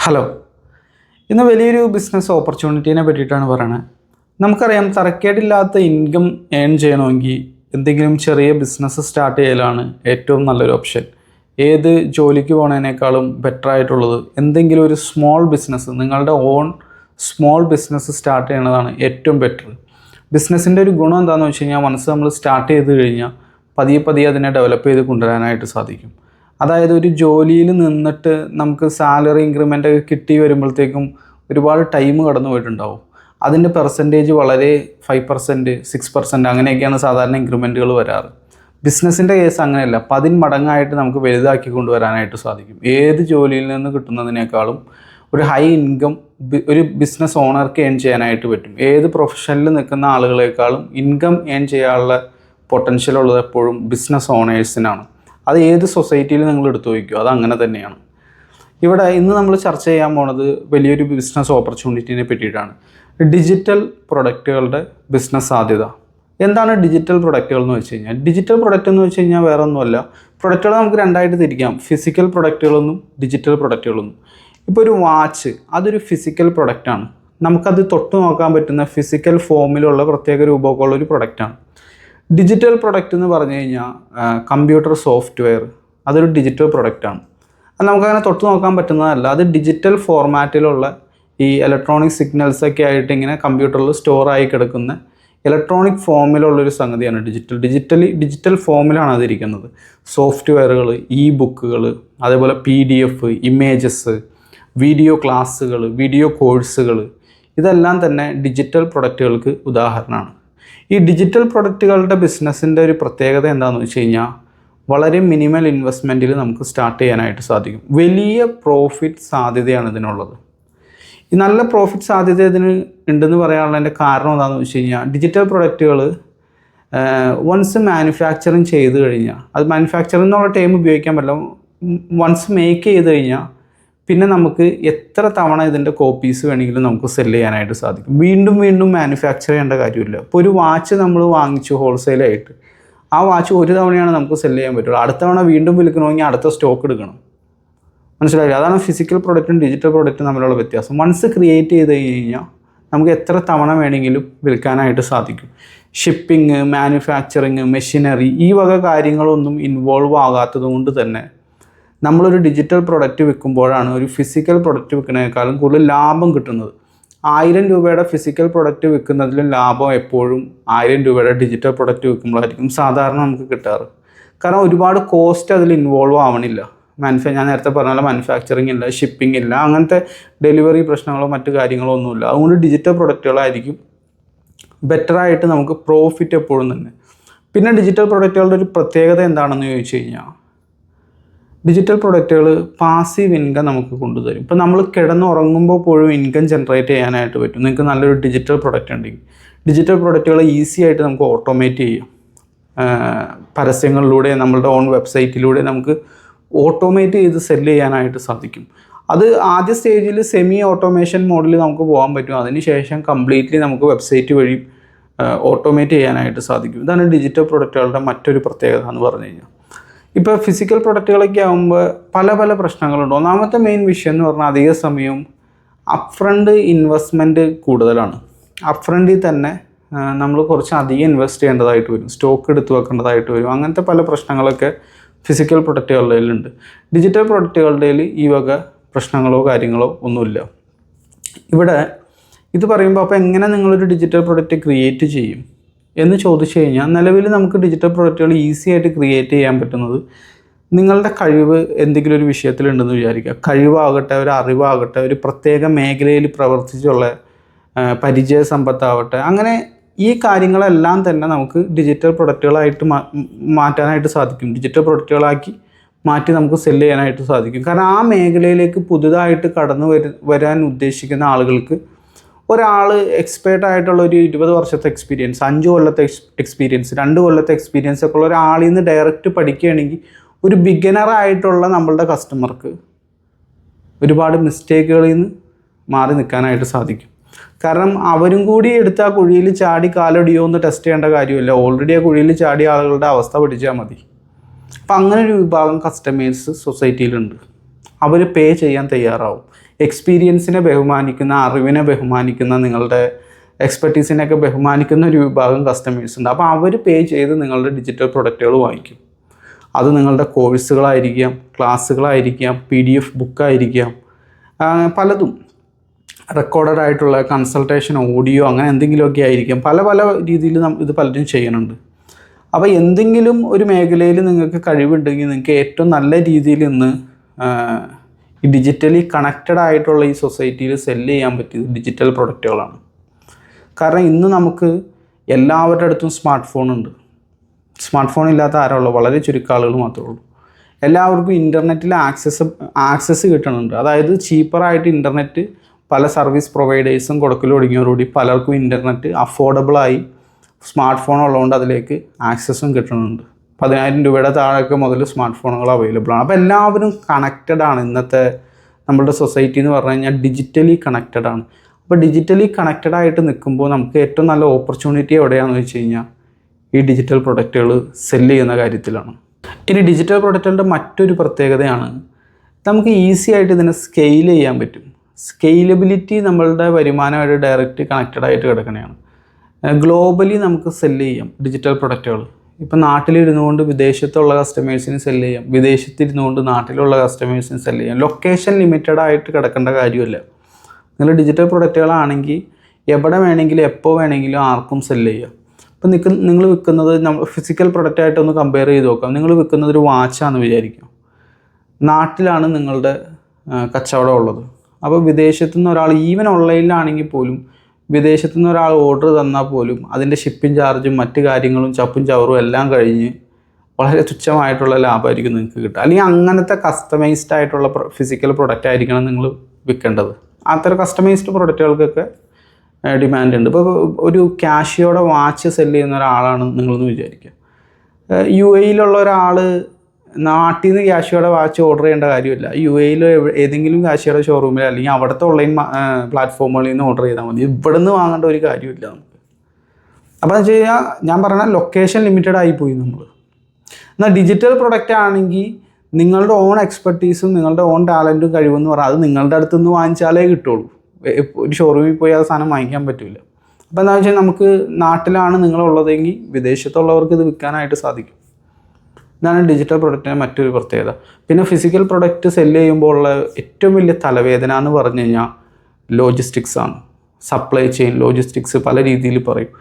Hello, ഇന്ന് വലിയൊരു business ഓപ്പർച്യൂണിറ്റീനെ പറ്റിയിട്ടാണ് പറയുന്നത്. നമുക്കറിയാം, തരക്കേടില്ലാത്ത ഇൻകം ഏൺ ചെയ്യണമെങ്കിൽ എന്തെങ്കിലും ചെറിയ ബിസിനസ് സ്റ്റാർട്ട് ചെയ്യലാണ് ഏറ്റവും നല്ലൊരു ഓപ്ഷൻ. ഏത് ജോലിക്ക് പോകുന്നതിനേക്കാളും ബെറ്റർ ആയിട്ടുള്ളത് എന്തെങ്കിലും ഒരു സ്മോൾ ബിസിനസ്, നിങ്ങളുടെ ഓൺ സ്മോൾ ബിസിനസ് സ്റ്റാർട്ട് ചെയ്യണതാണ് ഏറ്റവും ബെറ്റർ. ബിസിനസ്സിൻ്റെ ഒരു ഗുണം എന്താണെന്ന് വെച്ച് കഴിഞ്ഞാൽ, മനസ്സ് നമ്മൾ സ്റ്റാർട്ട് ചെയ്ത് കഴിഞ്ഞാൽ പതിയെ പതിയെ അതിനെ ഡെവലപ്പ് ചെയ്ത് കൊണ്ടുവരാനായിട്ട് സാധിക്കും. അതായത് ഒരു ജോലിയിൽ നിന്നിട്ട് നമുക്ക് സാലറി ഇൻക്രിമെൻ്റ് ഒക്കെ കിട്ടി വരുമ്പോഴത്തേക്കും ഒരുപാട് ടൈം കടന്നു പോയിട്ടുണ്ടാവും. അതിൻ്റെ പെർസെൻറ്റേജ് വളരെ 5%, 6% അങ്ങനെയൊക്കെയാണ് സാധാരണ ഇൻക്രിമെൻറ്റുകൾ വരാറ്. ബിസിനസ്സിൻ്റെ കേസ് അങ്ങനെയല്ല, 10 മടങ്ങായിട്ട് നമുക്ക് വലുതാക്കി കൊണ്ടുവരാനായിട്ട് സാധിക്കും. ഏത് ജോലിയിൽ നിന്ന് കിട്ടുന്നതിനേക്കാളും ഒരു ഹൈ ഇൻകം ഒരു ബിസിനസ് ഓണർക്ക് ഏൺ ചെയ്യാനായിട്ട് പറ്റും. ഏത് പ്രൊഫഷനിൽ നിൽക്കുന്ന ആളുകളെക്കാളും ഇൻകം ഏൺ ചെയ്യാനുള്ള പൊട്ടൻഷ്യൽ ഉള്ളത് എപ്പോഴും ബിസിനസ് ഓണേഴ്സിനാണ്. അത് ഏത് സൊസൈറ്റിയിൽ നിങ്ങൾ എടുത്തു വയ്ക്കുമോ അത് അങ്ങനെ തന്നെയാണ്. ഇവിടെ ഇന്ന് നമ്മൾ ചർച്ച ചെയ്യാൻ പോണത് വലിയൊരു ബിസിനസ് ഓപ്പർച്യൂണിറ്റീനെ പറ്റിയിട്ടാണ്. ഡിജിറ്റൽ പ്രൊഡക്റ്റുകളുടെ ബിസിനസ് സാധ്യത. എന്താണ് ഡിജിറ്റൽ പ്രൊഡക്റ്റുകൾ എന്ന് വെച്ച് കഴിഞ്ഞാൽ? ഡിജിറ്റൽ പ്രൊഡക്റ്റ് എന്ന് വെച്ച് കഴിഞ്ഞാൽ വേറെ ഒന്നുമല്ല, പ്രൊഡക്റ്റുകൾ നമുക്ക് രണ്ടായിട്ട് തിരിക്കാം, ഫിസിക്കൽ പ്രൊഡക്റ്റുകളൊന്നും ഡിജിറ്റൽ പ്രൊഡക്റ്റുകളൊന്നും. ഇപ്പോൾ ഒരു വാച്ച്, അതൊരു ഫിസിക്കൽ പ്രൊഡക്റ്റാണ്. നമുക്കത് തൊട്ട് നോക്കാൻ പറ്റുന്ന ഫിസിക്കൽ ഫോമിലുള്ള പ്രത്യേക രൂപമൊക്കെ ഉള്ളൊരു പ്രൊഡക്റ്റാണ്. ഡിജിറ്റൽ പ്രൊഡക്റ്റ് എന്ന് പറഞ്ഞു കഴിഞ്ഞാൽ കമ്പ്യൂട്ടർ സോഫ്റ്റ്വെയർ, അതൊരു ഡിജിറ്റൽ പ്രൊഡക്റ്റാണ്. അത് നമുക്കങ്ങനെ തൊട്ട് നോക്കാൻ പറ്റുന്നതല്ല. അത് ഡിജിറ്റൽ ഫോർമാറ്റിലുള്ള ഈ ഇലക്ട്രോണിക് സിഗ്നൽസൊക്കെ ആയിട്ട് ഇങ്ങനെ കമ്പ്യൂട്ടറിൽ സ്റ്റോറായി കിടക്കുന്ന ഇലക്ട്രോണിക് ഫോമിലുള്ളൊരു സംഗതിയാണ് ഡിജിറ്റൽ ഫോമിലാണ് അതിരിക്കുന്നത്. സോഫ്റ്റ്വെയറുകൾ, ഇ ബുക്കുകൾ, അതേപോലെ PDF, ഇമേജസ്, വീഡിയോ ക്ലാസ്സുകൾ, വീഡിയോ കോഴ്സുകൾ, ഇതെല്ലാം തന്നെ ഡിജിറ്റൽ പ്രൊഡക്റ്റുകൾക്ക് ഉദാഹരണമാണ്. ഈ ഡിജിറ്റൽ പ്രൊഡക്റ്റുകളുടെ ബിസിനസ്സിൻ്റെ ഒരു പ്രത്യേകത എന്താണെന്ന് വെച്ച് കഴിഞ്ഞാൽ, വളരെ മിനിമൽ ഇൻവെസ്റ്റ്മെൻറ്റിൽ നമുക്ക് സ്റ്റാർട്ട് ചെയ്യാനായിട്ട് സാധിക്കും. വലിയ പ്രോഫിറ്റ് സാധ്യതയാണ് ഇതിനുള്ളത്. ഈ നല്ല പ്രോഫിറ്റ് സാധ്യത ഇതിന് ഉണ്ടെന്ന് പറയാനുള്ളതിൻ്റെ കാരണം എന്താണെന്ന് വെച്ച് കഴിഞ്ഞാൽ, ഡിജിറ്റൽ പ്രൊഡക്റ്റുകൾ വൺസ് മാനുഫാക്ചറിങ് ചെയ്ത് കഴിഞ്ഞാൽ, അത് മാനുഫാക്ചറിങ് എന്നുള്ള ടൈം ഉപയോഗിക്കാൻ പറ്റില്ല, വൺസ് മേക്ക് ചെയ്ത് കഴിഞ്ഞാൽ പിന്നെ നമുക്ക് എത്ര തവണ ഇതിൻ്റെ കോപ്പീസ് വേണമെങ്കിലും നമുക്ക് സെല് ചെയ്യാനായിട്ട് സാധിക്കും. വീണ്ടും വീണ്ടും മാനുഫാക്ചർ ചെയ്യേണ്ട കാര്യമില്ല. ഇപ്പോൾ ഒരു വാച്ച് നമ്മൾ വാങ്ങിച്ചു ഹോൾസെയിലായിട്ട്, ആ വാച്ച് ഒരു തവണയാണ് നമുക്ക് സെല് ചെയ്യാൻ പറ്റുള്ളൂ. അടുത്ത തവണ വീണ്ടും വിൽക്കണമെങ്കിൽ അടുത്ത സ്റ്റോക്ക് എടുക്കണം. മനസ്സിലായില്ല? അതാണ് ഫിസിക്കൽ പ്രൊഡക്റ്റും ഡിജിറ്റൽ പ്രൊഡക്റ്റും തമ്മിലുള്ള വ്യത്യാസം. വൺസ് ക്രിയേറ്റ് ചെയ്ത് കഴിഞ്ഞാൽ നമുക്ക് എത്ര തവണ വേണമെങ്കിലും വിൽക്കാനായിട്ട് സാധിക്കും. ഷിപ്പിംഗ്, മാനുഫാക്ചറിങ്, മെഷീനറി, ഈ വക കാര്യങ്ങളൊന്നും ഇൻവോൾവ് ആകാത്തത് കൊണ്ട് തന്നെ നമ്മളൊരു ഡിജിറ്റൽ പ്രൊഡക്റ്റ് വിൽക്കുമ്പോഴാണ് ഒരു ഫിസിക്കൽ പ്രൊഡക്റ്റ് വിൽക്കുന്നതിനേക്കാളും കൂടുതൽ ലാഭം കിട്ടുന്നത്. 1000 രൂപയുടെ ഫിസിക്കൽ പ്രൊഡക്റ്റ് വിൽക്കുന്നതിലും ലാഭം എപ്പോഴും 1000 രൂപയുടെ ഡിജിറ്റൽ പ്രൊഡക്റ്റ് വിൽക്കുമ്പോഴായിരിക്കും സാധാരണ നമുക്ക് കിട്ടാറ്. കാരണം ഒരുപാട് കോസ്റ്റ് അതിൽ ഇൻവോൾവ് ആവണില്ല. ഞാൻ നേരത്തെ പറഞ്ഞ പോലെ മാനുഫാക്ചറിങ് ഇല്ല, ഷിപ്പിംഗ് ഇല്ല, അങ്ങനത്തെ ഡെലിവറി പ്രശ്നങ്ങളോ മറ്റു കാര്യങ്ങളോ ഒന്നുമില്ല. അതുകൊണ്ട് ഡിജിറ്റൽ പ്രൊഡക്റ്റുകളായിരിക്കും ബെറ്ററായിട്ട് നമുക്ക് പ്രോഫിറ്റ് എപ്പോഴും തന്നെ. പിന്നെ ഡിജിറ്റൽ പ്രൊഡക്റ്റുകളുടെ ഒരു പ്രത്യേകത എന്താണെന്ന് ചോദിച്ചു കഴിഞ്ഞാൽ, ഡിജിറ്റൽ പ്രൊഡക്റ്റുകൾ പാസീവ് ഇൻകം നമുക്ക് കൊണ്ടുതരും. ഇപ്പോൾ നമ്മൾ കിടന്നുറങ്ങുമ്പോൾ പോലും ഇൻകം ജനറേറ്റ് ചെയ്യാനായിട്ട് പറ്റും. നിങ്ങൾക്ക് നല്ലൊരു ഡിജിറ്റൽ പ്രൊഡക്റ്റ് ഉണ്ടെങ്കിൽ ഡിജിറ്റൽ പ്രൊഡക്റ്റുകൾ ഈസി ആയിട്ട് നമുക്ക് ഓട്ടോമേറ്റ് ചെയ്യാം. പരസ്യങ്ങളിലൂടെ, നമ്മളുടെ ഓൺ വെബ്സൈറ്റിലൂടെ നമുക്ക് ഓട്ടോമേറ്റ് ചെയ്ത് സെല് ചെയ്യാനായിട്ട് സാധിക്കും. അത് ആദ്യ സ്റ്റേജിൽ സെമി ഓട്ടോമേഷൻ മോഡിൽ നമുക്ക് പോകാൻ പറ്റും. അതിനുശേഷം കംപ്ലീറ്റ്ലി നമുക്ക് വെബ്സൈറ്റ് വഴി ഓട്ടോമേറ്റ് ചെയ്യാനായിട്ട് സാധിക്കും. ഇതാണ് ഡിജിറ്റൽ പ്രൊഡക്റ്റുകളുടെ മറ്റൊരു പ്രത്യേകത എന്ന് പറഞ്ഞു കഴിഞ്ഞാൽ. ഇപ്പോൾ ഫിസിക്കൽ പ്രൊഡക്റ്റുകളൊക്കെ ആകുമ്പോൾ പല പല പ്രശ്നങ്ങളുണ്ട്. ഒന്നാമത്തെ മെയിൻ വിഷയം എന്ന് പറഞ്ഞാൽ, അധിക സമയവും അപ്ഫ്രണ്ട് ഇൻവെസ്റ്റ്മെൻറ്റ് കൂടുതലാണ്. അപ്ഫ്രണ്ടിൽ തന്നെ നമ്മൾ കുറച്ച് അധികം ഇൻവെസ്റ്റ് ചെയ്യേണ്ടതായിട്ട് വരും, സ്റ്റോക്ക് എടുത്ത് വെക്കേണ്ടതായിട്ട് വരും. അങ്ങനത്തെ പല പ്രശ്നങ്ങളൊക്കെ ഫിസിക്കൽ പ്രൊഡക്റ്റുകളുടെ. ഡിജിറ്റൽ പ്രൊഡക്റ്റുകളുടെ ഈ വക പ്രശ്നങ്ങളോ കാര്യങ്ങളോ ഒന്നുമില്ല. ഇവിടെ ഇത് പറയുമ്പോൾ അപ്പോൾ എങ്ങനെ നിങ്ങളൊരു ഡിജിറ്റൽ പ്രൊഡക്റ്റ് ക്രിയേറ്റ് ചെയ്യും എന്ന് ചോദിച്ചു കഴിഞ്ഞാൽ, നിലവിൽ നമുക്ക് ഡിജിറ്റൽ പ്രൊഡക്റ്റുകൾ ഈസി ആയിട്ട് ക്രിയേറ്റ് ചെയ്യാൻ പറ്റുന്നത്, നിങ്ങളുടെ കഴിവ് എന്തെങ്കിലും ഒരു വിഷയത്തിലുണ്ടെന്ന് വിചാരിക്കുക. കഴിവാകട്ടെ, ഒരു അറിവാകട്ടെ, ഒരു പ്രത്യേക മേഖലയിൽ പ്രവർത്തിച്ചുള്ള പരിചയ സമ്പത്താവട്ടെ, അങ്ങനെ ഈ കാര്യങ്ങളെല്ലാം തന്നെ നമുക്ക് ഡിജിറ്റൽ പ്രൊഡക്റ്റുകളായിട്ട് മാറ്റാനായിട്ട് സാധിക്കും. ഡിജിറ്റൽ പ്രൊഡക്റ്റുകളാക്കി മാറ്റി നമുക്ക് സെല് ചെയ്യാനായിട്ട് സാധിക്കും. കാരണം ആ മേഖലയിലേക്ക് പുതുതായിട്ട് കടന്നു വരാൻ ഉദ്ദേശിക്കുന്ന ആളുകൾക്ക്, ഒരാൾ എക്സ്പേർട്ടായിട്ടുള്ള ഒരു 20 വർഷത്തെ എക്സ്പീരിയൻസ്, 5 കൊല്ലത്തെ എക്സ്പീരിയൻസ്, 2 കൊല്ലത്തെ എക്സ്പീരിയൻസ് ഒക്കെ ഉള്ള ഒരാളിൽ നിന്ന് ഡയറക്റ്റ് പഠിക്കുകയാണെങ്കിൽ, ഒരു ബിഗിനറായിട്ടുള്ള നമ്മളുടെ കസ്റ്റമർക്ക് ഒരുപാട് മിസ്റ്റേക്കുകളിൽ നിന്ന് മാറി നിൽക്കാനായിട്ട് സാധിക്കും. കാരണം അവരും കൂടി എടുത്ത് ആ കുഴിയിൽ ചാടി കാലൊടിയോ എന്ന് ടെസ്റ്റ് ചെയ്യേണ്ട കാര്യമില്ല. ഓൾറെഡി ആ കുഴിയിൽ ചാടിയ ആളുകളുടെ അവസ്ഥ പഠിച്ചാൽ മതി. അപ്പം അങ്ങനെ ഒരു വിഭാഗം കസ്റ്റമേഴ്സ് സൊസൈറ്റിയിലുണ്ട്. അവർ പേ ചെയ്യാൻ തയ്യാറാവും. എക്സ്പീരിയൻസിനെ ബഹുമാനിക്കുന്ന, അറിവിനെ ബഹുമാനിക്കുന്ന, നിങ്ങളുടെ എക്സ്പെർട്ടീസിനെയൊക്കെ ബഹുമാനിക്കുന്ന ഒരു വിഭാഗം കസ്റ്റമേഴ്സ് ഉണ്ട്. അപ്പോൾ അവർ പേ ചെയ്ത് നിങ്ങളുടെ ഡിജിറ്റൽ പ്രൊഡക്റ്റുകൾ വാങ്ങിക്കും. അത് നിങ്ങളുടെ കോഴ്സുകളായിരിക്കാം, ക്ലാസ്സുകളായിരിക്കാം, PDF ബുക്കായിരിക്കാം, പലതും റെക്കോർഡഡ് ആയിട്ടുള്ള കൺസൾട്ടേഷൻ ഓഡിയോ, അങ്ങനെ എന്തെങ്കിലുമൊക്കെ ആയിരിക്കാം. പല പല രീതിയിൽ ഇത് പലരും ചെയ്യുന്നുണ്ട്. അപ്പോൾ എന്തെങ്കിലും ഒരു മേഖലയിൽ നിങ്ങൾക്ക് കഴിവുണ്ടെങ്കിൽ നിങ്ങൾക്ക് ഏറ്റവും നല്ല രീതിയിൽ ഇന്ന് ഈ ഡിജിറ്റലി കണക്റ്റഡ് ആയിട്ടുള്ള ഈ സൊസൈറ്റിയിൽ സെല്ല് ചെയ്യാൻ പറ്റിയത് ഡിജിറ്റൽ പ്രൊഡക്റ്റുകളാണ്. കാരണം ഇന്ന് നമുക്ക് എല്ലാവരുടെ അടുത്തും സ്മാർട്ട് ഫോൺ ഉണ്ട്. സ്മാർട്ട് ഫോൺ ഇല്ലാത്ത ആരുള്ളൂ? വളരെ ചുരുക്കം ആളുകൾ മാത്രമേ ഉള്ളൂ. എല്ലാവർക്കും ഇൻ്റർനെറ്റിൽ ആക്സസ് കിട്ടുന്നുണ്ട്. അതായത് ചീപ്പറായിട്ട് ഇൻ്റർനെറ്റ് പല സർവീസ് പ്രൊവൈഡേഴ്സും കൊടുക്കൽ തുടങ്ങിയതോടുകൂടി പലർക്കും ഇൻ്റർനെറ്റ് അഫോർഡബിളായി സ്മാർട്ട് ഫോൺ ഉള്ളതുകൊണ്ട് അതിലേക്ക് ആക്സസും കിട്ടുന്നുണ്ട്. 10,000 രൂപയുടെ താഴെയൊക്കെ മുതൽ സ്മാർട്ട് ഫോണുകൾ അവൈലബിൾ ആണ്. അപ്പോൾ എല്ലാവരും കണക്റ്റഡ് ആണ്. ഇന്നത്തെ നമ്മളുടെ സൊസൈറ്റി എന്ന് പറഞ്ഞു കഴിഞ്ഞാൽ ഡിജിറ്റലി കണക്റ്റഡ് ആണ്. അപ്പോൾ ഡിജിറ്റലി കണക്റ്റഡ് ആയിട്ട് നിൽക്കുമ്പോൾ നമുക്ക് ഏറ്റവും നല്ല ഓപ്പർച്യൂണിറ്റി എവിടെയാണെന്ന് വെച്ച് കഴിഞ്ഞാൽ ഈ ഡിജിറ്റൽ പ്രൊഡക്റ്റുകൾ സെല്ല് ചെയ്യുന്ന കാര്യത്തിലാണ്. ഇനി ഡിജിറ്റൽ പ്രൊഡക്റ്റുകളുടെ മറ്റൊരു പ്രത്യേകതയാണ് നമുക്ക് ഈസി ആയിട്ട് ഇതിനെ സ്കെയിൽ ചെയ്യാൻ പറ്റും. സ്കെയിലബിലിറ്റി നമ്മളുടെ വരുമാനമായിട്ട് ഡയറക്റ്റ് കണക്റ്റഡ് ആയിട്ട് കിടക്കുന്നതാണ്. ഗ്ലോബലി നമുക്ക് സെല്ല് ചെയ്യാം ഡിജിറ്റൽ പ്രൊഡക്റ്റുകൾ. ഇപ്പം നാട്ടിലിരുന്നു കൊണ്ട് വിദേശത്തുള്ള കസ്റ്റമേഴ്സിന് സെല്ല് ചെയ്യാം, വിദേശത്തിരുന്നു കൊണ്ട് നാട്ടിലുള്ള കസ്റ്റമേഴ്സിന് സെല്ല് ചെയ്യാം. ലൊക്കേഷൻ ലിമിറ്റഡ് ആയിട്ട് കിടക്കേണ്ട കാര്യമില്ല. നിങ്ങൾ ഡിജിറ്റൽ പ്രൊഡക്റ്റുകളാണെങ്കിൽ എവിടെ വേണമെങ്കിലും എപ്പോൾ വേണമെങ്കിലും ആർക്കും സെല്ല് ചെയ്യാം. ഇപ്പം നിങ്ങൾ വിൽക്കുന്നത് ഫിസിക്കൽ പ്രൊഡക്റ്റായിട്ടൊന്ന് കമ്പയർ ചെയ്ത് നോക്കാം. നിങ്ങൾ വിൽക്കുന്നത് ഒരു വാച്ചാണെന്ന് വിചാരിക്കാം. നാട്ടിലാണ് നിങ്ങളുടെ കച്ചവടം ഉള്ളത്. അപ്പോൾ വിദേശത്തു നിന്ന് ഒരാൾ, ഈവൻ ഓൺലൈനിലാണെങ്കിൽ പോലും വിദേശത്തു നിന്ന് ഒരാൾ ഓർഡർ തന്നാൽ പോലും അതിൻ്റെ ഷിപ്പിംഗ് ചാർജും മറ്റു കാര്യങ്ങളും ചപ്പും ചവറും എല്ലാം കഴിഞ്ഞ് വളരെ തുച്ഛമായിട്ടുള്ള ലാഭമായിരിക്കും നിങ്ങൾക്ക് കിട്ടുക. അല്ലെങ്കിൽ അങ്ങനത്തെ കസ്റ്റമൈസ്ഡ് ആയിട്ടുള്ള ഫിസിക്കൽ പ്രൊഡക്റ്റ് ആയിരിക്കണം നിങ്ങൾ വിൽക്കേണ്ടത്. അത്തരം കസ്റ്റമൈസ്ഡ് പ്രൊഡക്റ്റുകൾക്കൊക്കെ ഡിമാൻഡ് ഉണ്ട്. ഇപ്പോൾ ഒരു കാഷിയോടെ വാച്ച് സെല്ല് ചെയ്യുന്ന ഒരാളാണ് നിങ്ങളെന്ന് വിചാരിക്കുക. UAE ഒരാൾ നാട്ടിൽ നിന്ന് കാഷിയോടെ വാച്ച് ഓർഡർ ചെയ്യേണ്ട കാര്യമില്ല. UAE ഏതെങ്കിലും കാഷിയോടെ ഷോറൂമിൽ അല്ലെങ്കിൽ അവിടുത്തെ ഓൺലൈൻ പ്ലാറ്റ്ഫോമുകളിൽ നിന്ന് ഓർഡർ ചെയ്താൽ മതി. ഇവിടെ നിന്ന് വാങ്ങേണ്ട ഒരു കാര്യമില്ല നമുക്ക്. അപ്പോൾ എന്ന് വെച്ച് കഴിഞ്ഞാൽ ഞാൻ പറഞ്ഞ ലൊക്കേഷൻ ലിമിറ്റഡ് ആയിപ്പോയി നമ്മൾ. എന്നാൽ ഡിജിറ്റൽ പ്രൊഡക്റ്റ് ആണെങ്കിൽ നിങ്ങളുടെ ഓൺ എക്സ്പെർട്ടീസും നിങ്ങളുടെ ഓൺ ടാലൻറ്റും കഴിവെന്ന് പറഞ്ഞാൽ അത് നിങ്ങളുടെ അടുത്തുനിന്ന് വാങ്ങിച്ചാലേ കിട്ടുള്ളൂ. ഒരു ഷോറൂമിൽ പോയി ആ സാധനം വാങ്ങിക്കാൻ പറ്റില്ല. അപ്പോൾ എന്താണെന്ന് വെച്ചാൽ നമുക്ക് നാട്ടിലാണ് നിങ്ങളുള്ളതെങ്കിൽ വിദേശത്തുള്ളവർക്ക് ഇത് വിൽക്കാനായിട്ട് സാധിക്കും. ഇതാണ് ഡിജിറ്റൽ പ്രൊഡക്റ്റിൻ്റെ മറ്റൊരു പ്രത്യേകത. പിന്നെ ഫിസിക്കൽ പ്രൊഡക്റ്റ് സെല്ല് ചെയ്യുമ്പോൾ ഉള്ള ഏറ്റവും വലിയ തലവേദന എന്ന് പറഞ്ഞു കഴിഞ്ഞാൽ ലോജിസ്റ്റിക്സ് ആണ്. സപ്ലൈ ചെയിൻ ലോജിസ്റ്റിക്സ് പല രീതിയിൽ പറയും.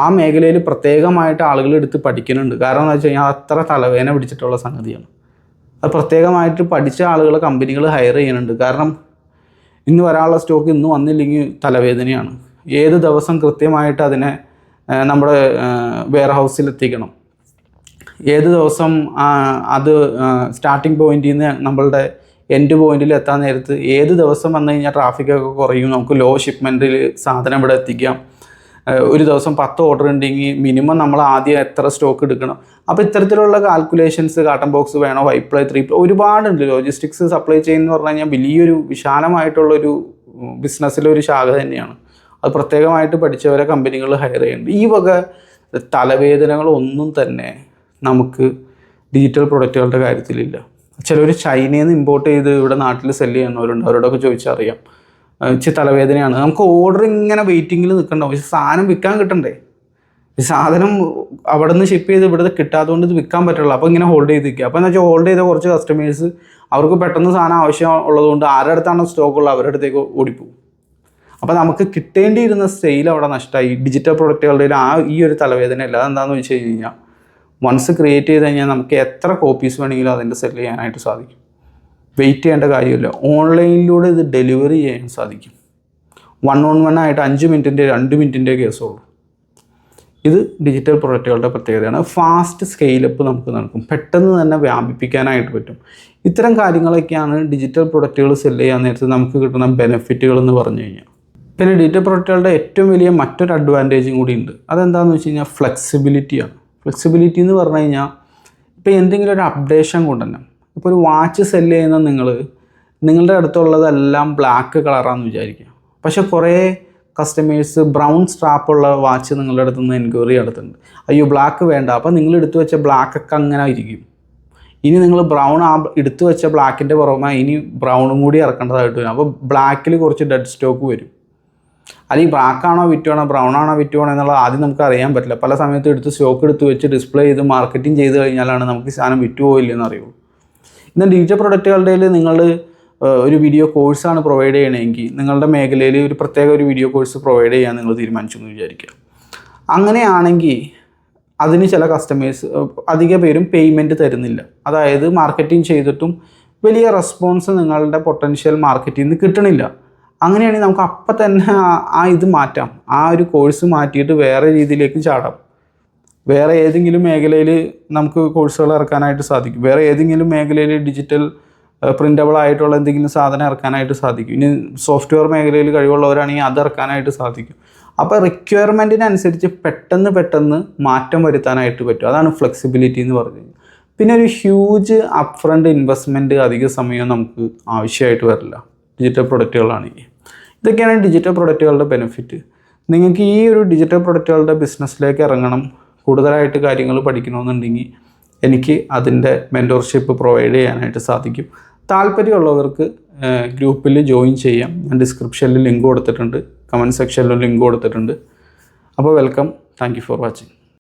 ആ മേഖലയിൽ പ്രത്യേകമായിട്ട് ആളുകൾ എടുത്ത് പഠിക്കുന്നുണ്ട്. കാരണം എന്ന് വെച്ച് കഴിഞ്ഞാൽ അത്ര തലവേദന പിടിച്ചിട്ടുള്ള സംഗതിയാണ്. അത് പ്രത്യേകമായിട്ട് പഠിച്ച ആളുകൾ കമ്പനികൾ ഹയർ ചെയ്യുന്നുണ്ട്. കാരണം ഇന്ന് വരാനുള്ള സ്റ്റോക്ക് ഇന്ന് വന്നില്ലെങ്കിൽ തലവേദനയാണ്. ഏത് ദിവസം കൃത്യമായിട്ട് അതിനെ നമ്മുടെ വെയർ ഹൗസിൽ എത്തിക്കണം, ഏത് ദിവസം അത് സ്റ്റാർട്ടിംഗ് പോയിന്റിൽ നിന്ന് നമ്മളുടെ എൻഡ് പോയിന്റിൽ എത്താൻ നേരത്ത് ഏത് ദിവസം വന്നു കഴിഞ്ഞാൽ ട്രാഫിക്കൊക്കെ കുറയും, നമുക്ക് ലോ ഷിപ്മെൻറ്റിൽ സാധനം ഇവിടെ എത്തിക്കാം. ഒരു ദിവസം 10 ഓർഡർ ഉണ്ടെങ്കിൽ മിനിമം നമ്മൾ ആദ്യം എത്ര സ്റ്റോക്ക് എടുക്കണം. അപ്പോൾ ഇത്തരത്തിലുള്ള കാൽക്കുലേഷൻസ്, കാട്ടൺ ബോക്സ് വേണോ, 5+3 ഒരുപാടുണ്ട്. ലോജിസ്റ്റിക്സ് സപ്ലൈ ചെയിൻ എന്ന് പറഞ്ഞു കഴിഞ്ഞാൽ വലിയൊരു വിശാലമായിട്ടുള്ളൊരു ബിസിനസ്സിലൊരു ശാഖ തന്നെയാണ്. അത് പ്രത്യേകമായിട്ട് പഠിച്ചവരെ കമ്പനികൾ ഹയർ ചെയ്യുന്നുണ്ട്. ഈ വക തലവേദനകളൊന്നും തന്നെ നമുക്ക് ഡിജിറ്റൽ പ്രൊഡക്റ്റുകളുടെ കാര്യത്തിലില്ല. ചിലർ ചൈനയിൽ നിന്ന് ഇമ്പോർട്ട് ചെയ്ത് ഇവിടെ നാട്ടിൽ സെല്ല് ചെയ്യുന്നവരുണ്ട്. അവരോടൊക്കെ ചോദിച്ചറിയാം. ഇച്ചിരി തലവേദനയാണ്. നമുക്ക് ഓർഡർ ഇങ്ങനെ വെയിറ്റിങ്ങിൽ നിൽക്കണ്ട, പക്ഷെ സാധനം വിൽക്കാൻ കിട്ടണ്ടേ. ഈ സാധനം അവിടെ നിന്ന് ഷിപ്പ് ചെയ്ത് ഇവിടെ കിട്ടാത്തതുകൊണ്ട് ഇത് വിൽക്കാൻ പറ്റുള്ളൂ. അപ്പോൾ ഇങ്ങനെ ഹോൾഡ് ചെയ്ത് നിൽക്കുക. അപ്പോൾ എന്ന് വെച്ചാൽ ഹോൾഡ് ചെയ്ത കുറച്ച് കസ്റ്റമേഴ്സ് അവർക്ക് പെട്ടെന്ന് സാധനം ആവശ്യം ഉള്ളതുകൊണ്ട് ആരുടെ അടുത്താണ് സ്റ്റോക്കുള്ളത് അവരുടെ അടുത്തേക്ക് ഓടിപ്പോകും. അപ്പോൾ നമുക്ക് കിട്ടേണ്ടിയിരുന്ന സെയിൽ അവിടെ നഷ്ടമായി. ഡിജിറ്റൽ പ്രൊഡക്റ്റുകളുടെ ഈ ഒരു തലവേദന ഇല്ല. അതെന്താണെന്ന് വെച്ച് കഴിഞ്ഞാൽ വൺസ് ക്രിയേറ്റ് ചെയ്ത് കഴിഞ്ഞാൽ നമുക്ക് എത്ര കോപ്പീസ് വേണമെങ്കിലും അതിൻ്റെ സെല് ചെയ്യാനായിട്ട് സാധിക്കും. വെയിറ്റ് ചെയ്യേണ്ട കാര്യമില്ല. ഓൺലൈനിലൂടെ ഇത് ഡെലിവറി ചെയ്യാൻ സാധിക്കും. 1-on-1 ആയിട്ട് 5 മിനിറ്റിൻ്റെ 2 മിനിറ്റിൻ്റെ കേസുള്ളൂ. ഇത് ഡിജിറ്റൽ പ്രൊഡക്റ്റുകളുടെ പ്രത്യേകതയാണ്. ഫാസ്റ്റ് സ്കെയിലപ്പ് നമുക്ക് നടക്കും, പെട്ടെന്ന് തന്നെ വ്യാപിപ്പിക്കാനായിട്ട് പറ്റും. ഇത്തരം കാര്യങ്ങളൊക്കെയാണ് ഡിജിറ്റൽ പ്രൊഡക്റ്റുകൾ സെല്ല് ചെയ്യാൻ നേരത്ത് നമുക്ക് കിട്ടുന്ന ബെനിഫിറ്റുകൾ എന്ന് പറഞ്ഞു കഴിഞ്ഞാൽ. പിന്നെ ഡിജിറ്റൽ പ്രൊഡക്റ്റുകളുടെ ഏറ്റവും വലിയ മറ്റൊരു അഡ്വാൻറ്റേജും കൂടി ഉണ്ട്. അതെന്താണെന്ന് വെച്ച് കഴിഞ്ഞാൽ ഫ്ലെക്സിബിലിറ്റിയാണ്. ഫ്ലെക്സിബിലിറ്റി എന്ന് പറഞ്ഞു കഴിഞ്ഞാൽ ഇപ്പോൾ എന്തെങ്കിലും ഒരു അപ്ഡേഷൻ കൊണ്ടുതന്നെ, ഇപ്പോൾ ഒരു വാച്ച് സെല്ല് ചെയ്യുന്ന നിങ്ങളുടെ അടുത്തുള്ളതെല്ലാം ബ്ലാക്ക് കളറാണെന്ന് വിചാരിക്കുക. പക്ഷേ കുറേ കസ്റ്റമേഴ്സ് ബ്രൗൺ സ്ട്രാപ്പുള്ള വാച്ച് നിങ്ങളുടെ അടുത്ത് നിന്ന് എൻക്വയറി നടത്തുന്നുണ്ട്. അയ്യോ ബ്ലാക്ക് വേണ്ട. അപ്പോൾ നിങ്ങൾ എടുത്തു വെച്ച ബ്ലാക്കൊക്കെ അങ്ങനെ ഇരിക്കും. ഇനി നിങ്ങൾ ബ്രൗൺ എടുത്തു വെച്ച ബ്ലാക്കിൻ്റെ പുറമെ ഇനി ബ്രൗണും കൂടി ഇറക്കേണ്ടതായിട്ട് വരും. അപ്പോൾ ബ്ലാക്കിൽ കുറച്ച് ഡെഡ് സ്റ്റോക്ക് വരും. അല്ലെങ്കിൽ ബ്ലാക്കാണോ വിറ്റുവാണോ ബ്രൗൺ ആണോ വിറ്റുവാണോ എന്നുള്ളത് ആദ്യം നമുക്ക് അറിയാൻ പറ്റില്ല. പല സമയത്ത് എടുത്ത് സ്റ്റോക്ക് എടുത്ത് വെച്ച് ഡിസ്പ്ലേ ചെയ്ത് മാർക്കറ്റിംഗ് ചെയ്ത് കഴിഞ്ഞാലാണ് നമുക്ക് സാധനം വിറ്റുപോയില്ലെന്ന് അറിയുള്ളൂ. ഇന്ന് ഡിജിറ്റൽ പ്രൊഡക്റ്റുകളുടെ നിങ്ങൾ ഒരു വീഡിയോ കോഴ്സാണ് പ്രൊവൈഡ് ചെയ്യണമെങ്കിൽ നിങ്ങളുടെ മേഖലയിൽ ഒരു പ്രത്യേക ഒരു വീഡിയോ കോഴ്സ് പ്രൊവൈഡ് ചെയ്യാൻ നിങ്ങൾ തീരുമാനിച്ചു എന്ന് വിചാരിക്കുക. അങ്ങനെയാണെങ്കിൽ അതിന് ചില കസ്റ്റമേഴ്സ് അധിക പേരും പേയ്മെൻറ്റ് തരുന്നില്ല. അതായത് മാർക്കറ്റിംഗ് ചെയ്തിട്ടും വലിയ റെസ്പോൺസ് നിങ്ങളുടെ പൊട്ടൻഷ്യൽ മാർക്കറ്റിൽ നിന്ന് കിട്ടണില്ല. അങ്ങനെയാണെങ്കിൽ നമുക്ക് അപ്പം തന്നെ ഇത് മാറ്റാം. ആ ഒരു കോഴ്സ് മാറ്റിയിട്ട് വേറെ രീതിയിലേക്ക് ചാടാം. വേറെ ഏതെങ്കിലും മേഖലയിൽ നമുക്ക് കോഴ്സുകൾ ഇറക്കാനായിട്ട് സാധിക്കും. വേറെ ഏതെങ്കിലും മേഖലയിൽ ഡിജിറ്റൽ പ്രിൻ്റബിൾ ആയിട്ടുള്ള എന്തെങ്കിലും സാധനം ഇറക്കാനായിട്ട് സാധിക്കും. ഇനി സോഫ്റ്റ്വെയർ മേഖലയിൽ കഴിവുള്ളവരാണെങ്കിൽ അത് ഇറക്കാനായിട്ട് സാധിക്കും. അപ്പോൾ റിക്വയർമെൻറ്റിനനുസരിച്ച് പെട്ടെന്ന് മാറ്റം വരുത്താനായിട്ട് പറ്റും. അതാണ് ഫ്ലെക്സിബിലിറ്റി എന്ന് പറഞ്ഞു കഴിഞ്ഞാൽ. പിന്നെ ഒരു ഹ്യൂജ് അപ്ഫ്രണ്ട് ഇൻവെസ്റ്റ്മെൻറ്റ് അധിക സമയം നമുക്ക് ആവശ്യമായിട്ട് വരില്ല ഡിജിറ്റൽ പ്രൊഡക്റ്റുകളാണെങ്കിൽ. ഇതൊക്കെയാണ് ഡിജിറ്റൽ പ്രൊഡക്റ്റുകളുടെ ബെനിഫിറ്റ്. നിങ്ങൾക്ക് ഈ ഒരു ഡിജിറ്റൽ പ്രൊഡക്റ്റുകളുടെ ബിസിനസ്സിലേക്ക് ഇറങ്ങണം, കൂടുതലായിട്ട് കാര്യങ്ങൾ പഠിക്കണമെന്നുണ്ടെങ്കിൽ എനിക്ക് അതിൻ്റെ മെൻറ്റോർഷിപ്പ് പ്രൊവൈഡ് ചെയ്യാനായിട്ട് സാധിക്കും. താല്പര്യമുള്ളവർക്ക് ഗ്രൂപ്പിൽ ജോയിൻ ചെയ്യാം. ഞാൻ ഡിസ്ക്രിപ്ഷനിൽ ലിങ്ക് കൊടുത്തിട്ടുണ്ട്, കമൻറ്റ് സെക്ഷനിലും ലിങ്ക് കൊടുത്തിട്ടുണ്ട്. അപ്പോൾ welcome. Thank you for watching.